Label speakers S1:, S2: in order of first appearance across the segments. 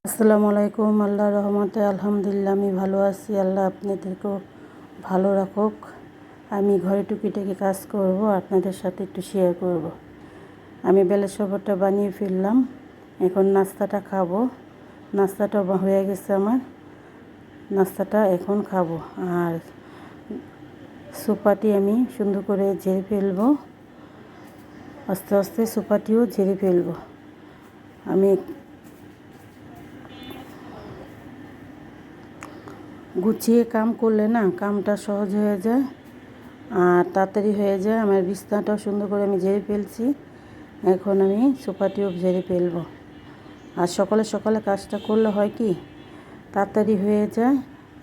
S1: আসসালামু আলাইকুম। আল্লাহর রহমতে আলহামদুলিল্লাহ আমি ভালো আছি। আল্লাহ আপনাদেরকেও ভালো রাখুক। আমি ঘরে টুকিটাকি কাজ করব, আপনাদের সাথে একটু শেয়ার করব। আমি বেলের শরবতটা বানিয়ে ফেললাম, এখন নাস্তাটা খাবো। নাস্তাটা হয়ে গেছে আমার, নাস্তাটা এখন খাবো। আর সুপাটি আমি সুন্দর করে ঝেড়ে ফেলবো, আস্তে আস্তে সুপাটিও ঝেড়ে ফেলবো। আমি গুছিয়ে কাম করলে না কামটা সহজ হয়ে যায় আর তাড়াতাড়ি হয়ে যায়। আমার বিছনাটাও সুন্দর করে আমি ঝেড়ে ফেলছি, এখন আমি সোফাটিও ঝেড়ে ফেলবো। আর সকালে সকালে কাজটা করলে হয় কি তাড়াতাড়ি হয়ে যায়।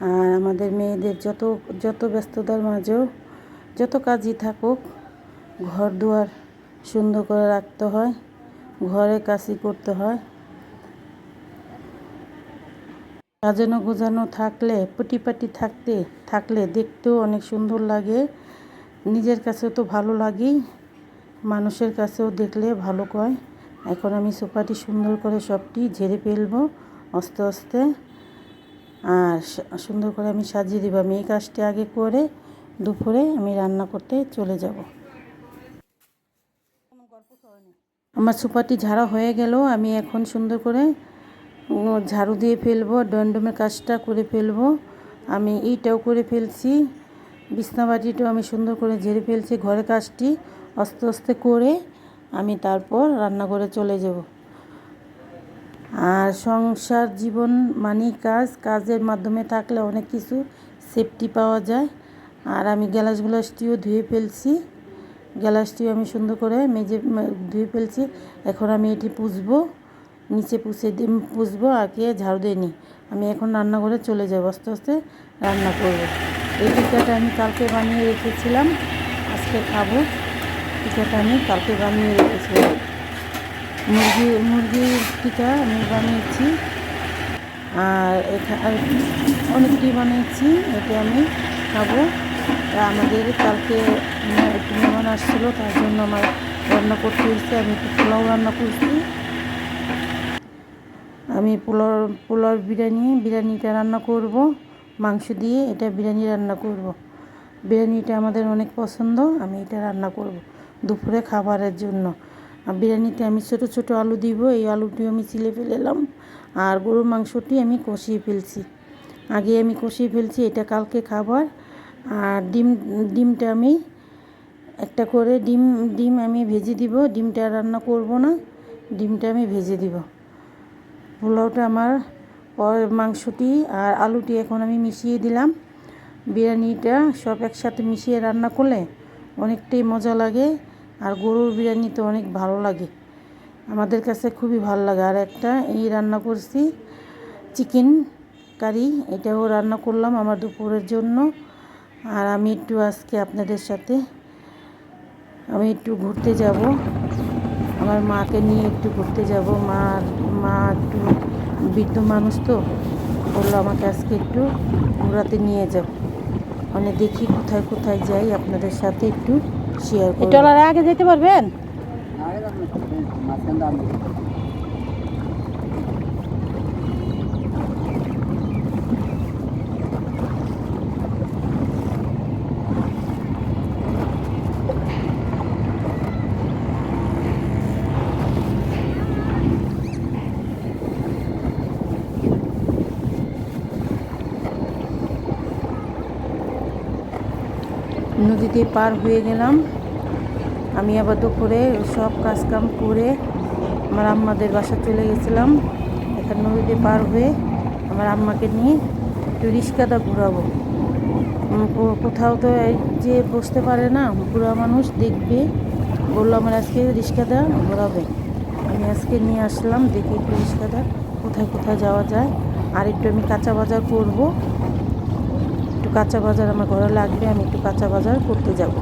S1: আর আমাদের মেয়েদের যত ব্যস্ততার মাঝেও যত কাজই থাকুক, ঘর দুয়ার সুন্দর করে রাখতে হয়, ঘরে কাজই করতে হয়। সাজানো গোছানো থাকলে, পরিপাটি থাকলে দেখতেও অনেক সুন্দর লাগে। নিজের কাছেও তো ভালো লাগেই, মানুষের কাছেও দেখলে ভালো কয়। এখন আমি সোফাটি সুন্দর করে সবটি ঝেড়ে ফেলবো আস্তে আস্তে। আর সুন্দর করে আমি সাজিয়ে দেবো। আমি এই কাজটি আগে করে দুপুরে আমি রান্না করতে চলে যাব। আমার সোফাটি ঝাড়া হয়ে গেল, আমি এখন সুন্দর করে ঝাড়ু দিয়ে ফেলবো, ডমডমের কাজটা করে ফেলবো। আমি এইটাও করে ফেলছি, বিছনাবাটিটাও আমি সুন্দর করে ঝেড়ে ফেলছি। ঘরের কাজটি আস্তে আস্তে করে আমি তারপর রান্নাঘরে চলে যাব। আর সংসার জীবন মানেই কাজের মাধ্যমে থাকলে অনেক কিছু সেফটি পাওয়া যায়। আর আমি গ্যালাসটিও ধুয়ে ফেলছি, গ্যালাসটিও আমি সুন্দর করে মেজে ধুয়ে ফেলছি। এখন আমি এটি পুছবো, নিচে পুছবো, আগে ঝাড়ু দিইনি। আমি এখন রান্নাঘরে চলে যাব, আস্তে আস্তে রান্না করব। এই পিঠাটা আমি কালকে বানিয়ে রেখেছিলাম, আজকে খাবো। পিঠাটা আমি কালকে বানিয়ে রেখেছিলাম, মুরগির পিঠা আমি বানিয়েছি। আর অনেকটি বানিয়েছি, এটা আমি খাবো। আমাদের কালকে একটু মেহমান আসছিলো, তার জন্য আমার রান্না করতে হয়েছে। আমি একটু পোলাও রান্না করছি। আমি পোলাও বিরিয়ানিটা রান্না করব মাংস দিয়ে। এটা বিরিয়ানি রান্না করব। বিরিয়ানিটা আমাদের অনেক পছন্দ, আমি এটা রান্না করব দুপুরে খাবারের জন্য। আর বিরিয়ানিতে আমি ছোট ছোট আলু দিব, এই আলুটিও আমি ছিলে ফেলেলাম। আর গরুর মাংসটি আমি কষিয়ে ফেলছি, আগে আমি কষিয়ে ফেলছি, এটা কালকে খাবার। আর ডিমটা আমি একটা করে ডিম আমি ভেজে দিব। ডিমটা রান্না করব না, ডিমটা আমি ভেজে দিব। পোলাওটা আমার মাংসটি আর আলুটি এখন আমি মিশিয়ে দিলাম। বিরিয়ানিটা সব একসাথে মিশিয়ে রান্না করলে অনেকটাই মজা লাগে। আর গরুর বিরিয়ানি তো অনেক ভালো লাগে, আমাদের কাছে খুবই ভালো লাগে। আর একটা এই রান্না করছি চিকেন কারি, এটাও রান্না করলাম আমার দুপুরের জন্য। আর আমি একটু আজকে আপনাদের সাথে আমি একটু ঘুরতে যাব, আমার মাকে নিয়ে একটু ঘুরতে যাব। মা একটু বৃদ্ধ মানুষ তো, বললো আমাকে আজকে একটু ঘোরাতে নিয়ে যাব। মানে দেখি কোথায় কোথায় যাই, আপনাদের সাথে একটু শেয়ার করব। ট্রলারে আগে যেতে পারবেন? নদীতে পার হয়ে গেলাম। আমি আবার দুপুরে সব কাজকাম করে আমার আম্মাদের বাসা চলে গেছিলাম। এখানে নদীতে পার হয়ে আমার আম্মাকে নিয়ে একটু রিক্সাটা ঘোরাবো। কোথাও তো যে বসতে পারে না, বুড়া মানুষ দেখবে, বললো আমার আজকে রিক্সাটা ঘোরাবে। আমি আজকে নিয়ে আসলাম, দেখি একটু রিক্সাটা কোথায় কোথায় যাওয়া যায়। আর একটু আমি কাঁচা বাজার করবো, একটু কাঁচা বাজার আমার ঘরে লাগবে, আমি একটু কাঁচা বাজার করতে যাব।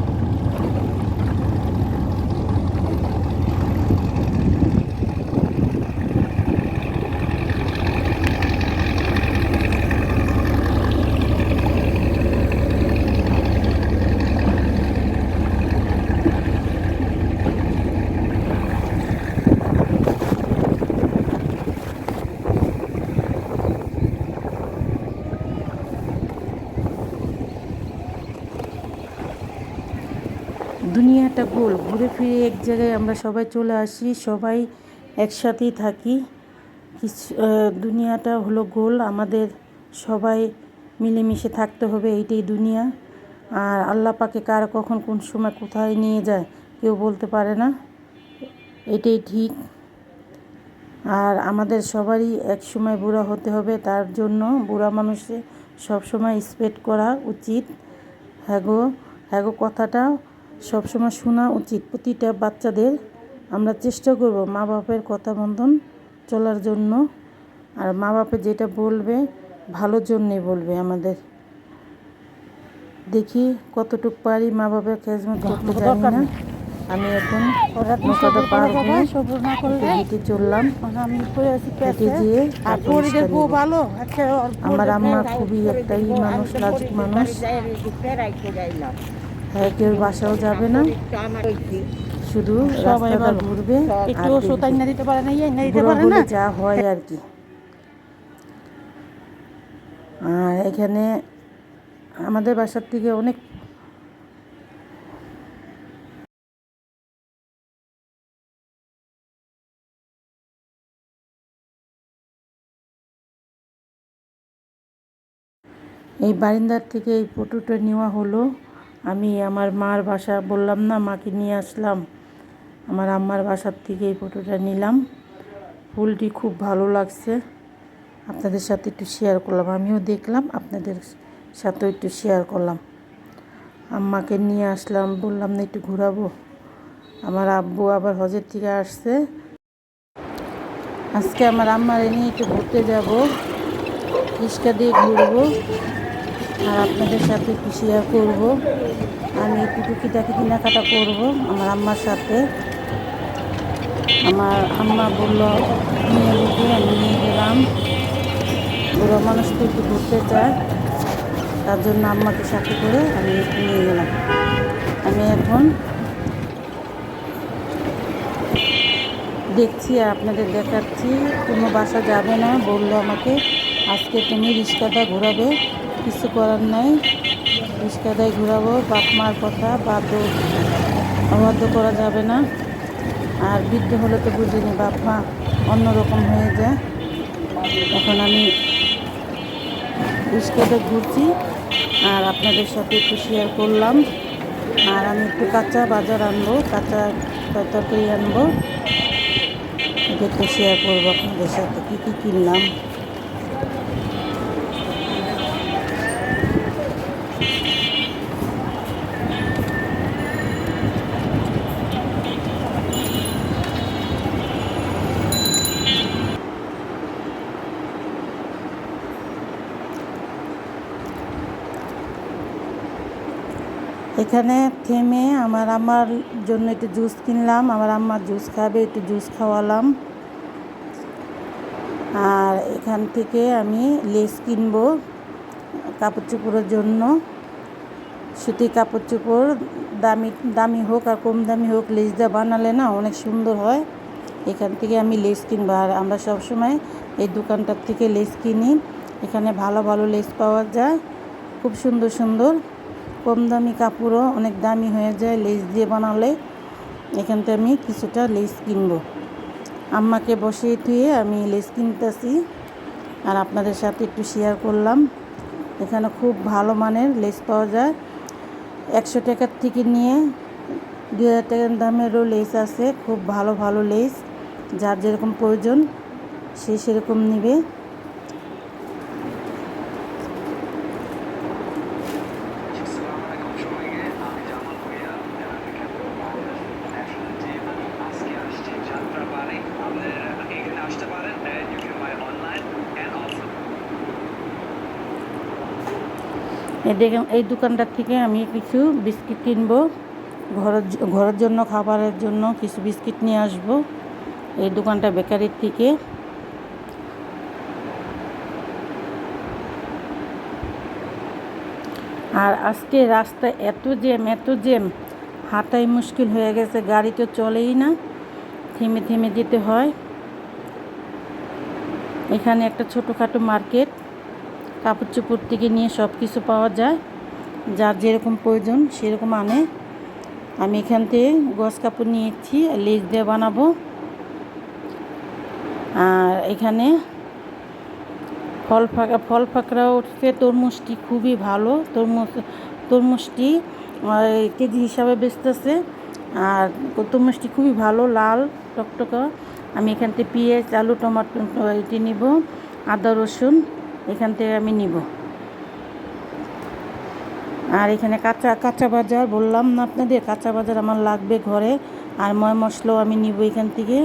S1: একটা গোল, ঘুরে ফিরে এক জায়গায় আমরা সবাই চলে আসি, সবাই একসাথেই থাকি। দুনিয়াটা হলো গোল, আমাদের সবাই মিলেমিশে থাকতে হবে, এইটাই দুনিয়া। আর আল্লাহ পাকে কার কখন কোন সময় কোথায় নিয়ে যায় কেউ বলতে পারে না, এটাই ঠিক। আর আমাদের সবারই এক সময় বুড়া হতে হবে, তার জন্য বুড়া মানুষে সবসময় রেসপেক্ট করা উচিত। হ্যাগো কথাটা সবসময় শোনা উচিত প্রতিটা বাচ্চাদের। আমরা চেষ্টা করব মা বাপের কথা মতন চলার জন্য। আর মা বাপে যেটা বলবে ভালোর জন্যে বলবে আমাদের। দেখি কতটুকু পারি মা বাপের খেজমত করতে জানি না। আমি এখন নৌকাটা পার হয়ে হেঁটে চললাম। হেঁটে যেয়ে আমার আম্মা খুবই একটাই মানুষ, লাজুক মানুষ। হ্যাঁ, কেউ বাসাও যাবে না, শুধু রাস্তাটা ঘুরবে আর বুড়ো হলে যা হয় আর কি। আর এখানে আমাদের বাসার থেকে অনেক এই বারিন্দার থেকে এই ফটোটা নেওয়া হলো। আমি আমার মার বাসা বললাম না, মাকে নিয়ে আসলাম, আমার আম্মার বাসার থেকে এই ফটোটা নিলাম। ফুলটি খুব ভালো লাগছে, আপনাদের সাথে একটু শেয়ার করলাম। আমিও দেখলাম, আপনাদের সাথেও একটু শেয়ার করলাম। আম্মাকে নিয়ে আসলাম, বললাম না একটু ঘোরাবো। আমার আব্বু আবার হজের থেকে আসছে, আজকে আমার আম্মার নিয়ে একটু ঘুরতে যাব, রিক্সা দিয়ে ঘুরবো আর আপনাদের সাথে একটু শেয়ার করব। আমি একটু টুকিটাকি কেনাকাটা করব আমার আম্মার সাথে। আমার আম্মা বলল নিয়ে যেতে, আমি নিয়ে গেলাম। বুড়ো মানুষ তো একটু ঘুরতে চায়, তার জন্য আম্মাকে সাথে করে আমি একটু নিয়ে গেলাম। আমি এখন দেখছি আর আপনাদের দেখাচ্ছি। কোনো বাসা যাবে না বললো আমাকে, আজকে তুমি রিক্সাটা ঘোরাবে, কিছু করার নাই, রিক্সাটাই ঘোরাবো। বাপ মার কথা অবাধ্য করা যাবে না। আর বৃদ্ধ হলে তো বুঝিনি, বাপ মা অন্যরকম হয়ে যায়। এখন আমি রিক্সাটা ঘুরছি আর আপনাদের সাথে একটু শেয়ার করলাম। আর আমি একটু কাঁচা বাজার আনবো, কাঁচা তরকারি আনবো, এটা একটু শেয়ার করবো আপনাদের সাথে কী কী কিনলাম। এখানে থেমে আমার জন্য একটু জুস কিনলাম, আমার আম্মা জুস খাবে, একটু জুস খাওয়ালাম। আর এখান থেকে আমি লেস কিনবো কাপড় চোপড়ের জন্য। সুতির কাপড় চোপড় দামি হোক আর কম দামি হোক, লেস দিয়ে বানালে না অনেক সুন্দর হয়। এখান থেকে আমি লেস কিনবো। আর আমরা সবসময় এই দোকানটার থেকে লেস কিনি, এখানে ভালো ভালো লেস পাওয়া যায়, খুব সুন্দর সুন্দর। কম দামি কাপড়ও অনেক দামি হয়ে যায় লেস দিয়ে বানালে। এখান থেকে আমি কিছুটা লেস কিনবো। আম্মাকে বসিয়ে ধুয়ে আমি লেস কিনতেছি আর আপনাদের সাথে একটু শেয়ার করলাম। এখানে খুব ভালো মানের লেস পাওয়া যায়, 100 টাকার থেকে নিয়ে 2000 টাকার দামেরও লেস আছে। খুব ভালো ভালো লেস, যার যেরকম প্রয়োজন সে সেরকম নেবে। এই দোকানটার থেকে আমি কিছু বিস্কিট কিনবো, ঘরের জন্য, খাবারের জন্য কিছু বিস্কিট নিয়ে আসবো এই দোকানটা বেকারির থেকে। আর আজকে রাস্তায় এত জ্যাম, হাঁটাই মুশকিল হয়ে গেছে, গাড়ি তো চলেই না, থেমে থেমে যেতে হয়। এখানে একটা ছোটোখাটো মার্কেট, কাপড় চোপড় থেকে নিয়ে সব কিছু পাওয়া যায়, যার যেরকম প্রয়োজন সেরকম আনে। আমি এখান থেকে গস কাপড় নিয়েছি, লেজ দিয়ে বানাবো। আর এখানে ফল ফাঁকড়া উঠছে। তরমুজটি খুবই ভালো, তরমুজটি কেজি হিসাবে বেচতেছে। আর তরমুজটি খুবই ভালো, লাল টকটকা। আমি এখান থেকে পেঁয়াজ, আলু, টমাটো এটি নিব, আদা রসুন এখান থেকে আমি নিব। আর এখানে কাঁচা বাজার বললাম না আপনাদের, কাঁচা বাজার আমার লাগবে ঘরে। আর ময় মশলাও আমি নিব এখান থেকে।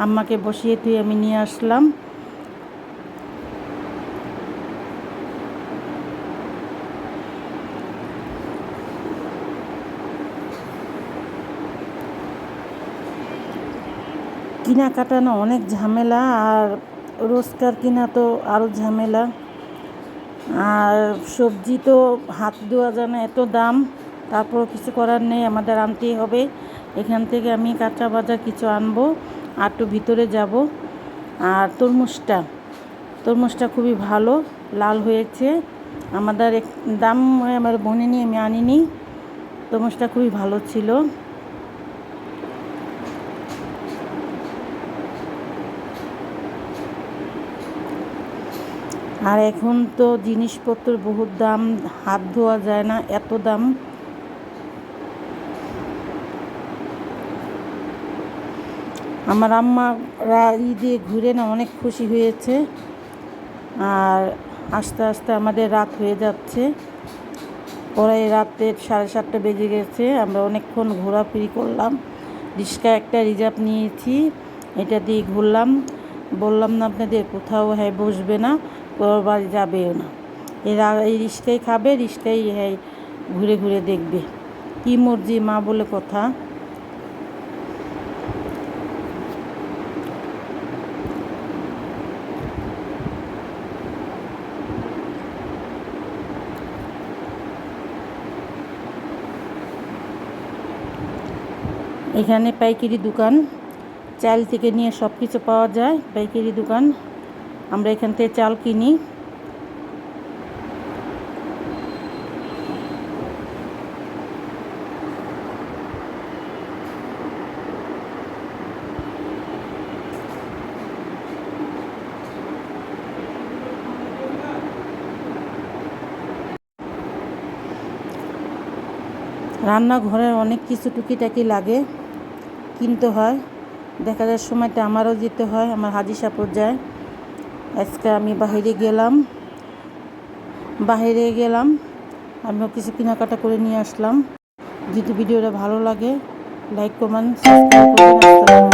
S1: আম্মাকে বসিয়ে তুই আমি নিয়ে আসলাম। কেনাকাটা না অনেক ঝামেলা, আর রোজকার কিনা তো আরও ঝামেলা। আর সবজি তো হাত দেওয়া যায় না, এত দাম। তারপর কিছু করার নেই, আমাদের আনতেই হবে। এখান থেকে আমি কাঁচা বাজার কিছু আনবো, আর একটু ভিতরে যাব। আর তরমুজটা খুবই ভালো, লাল হয়েছে। আমাদের দাম আমার বোনে নিয়ে আমি আনিনি। তরমুজটা খুবই ভালো ছিল। আর এখন তো জিনিসপত্র বহুত দাম, হাত ধোয়া যায় না, এত দাম। আমার আম্মারা ঈদে ঘুরে না অনেক খুশি হয়েছে। আর আস্তে আস্তে আমাদের রাত হয়ে যাচ্ছে, পরে রাতে 7:30 বেজে গেছে। আমরা অনেকক্ষণ ঘোরাফেরি করলাম, রিক্সা একটা রিজার্ভ নিয়েছি, এটা দিয়ে ঘুরলাম। বললাম না আপনাদের, কোথাও বসবে না, কারোর বাড়ি যাবেও না। এই রিক্সাই খাবে, রিক্সাই ঘুরে ঘুরে দেখবে। কি মর্জি মা বলে কথা। এখানে পাইকারি দোকান, চাল থেকে নিয়ে সব কিছু পাওয়া যায়, পাইকারি দোকান। আমরা এখান থেকে চাল কিনি। রান্নাঘরের অনেক কিছু টুকিটাকি লাগে, কিনতে হয়। দেখা যায় সময়টা আমারও যেতে হয়, আমার হাজি সাপুর যায়। আজকে আমি বাহিরে গেলাম, আমিও কিছু কেনাকাটা করে নিয়ে আসলাম। যদি ভিডিওটা ভালো লাগে, লাইক কমেন্ট সাবস্ক্রাইব করবেন। আসসালামু আলাইকুম।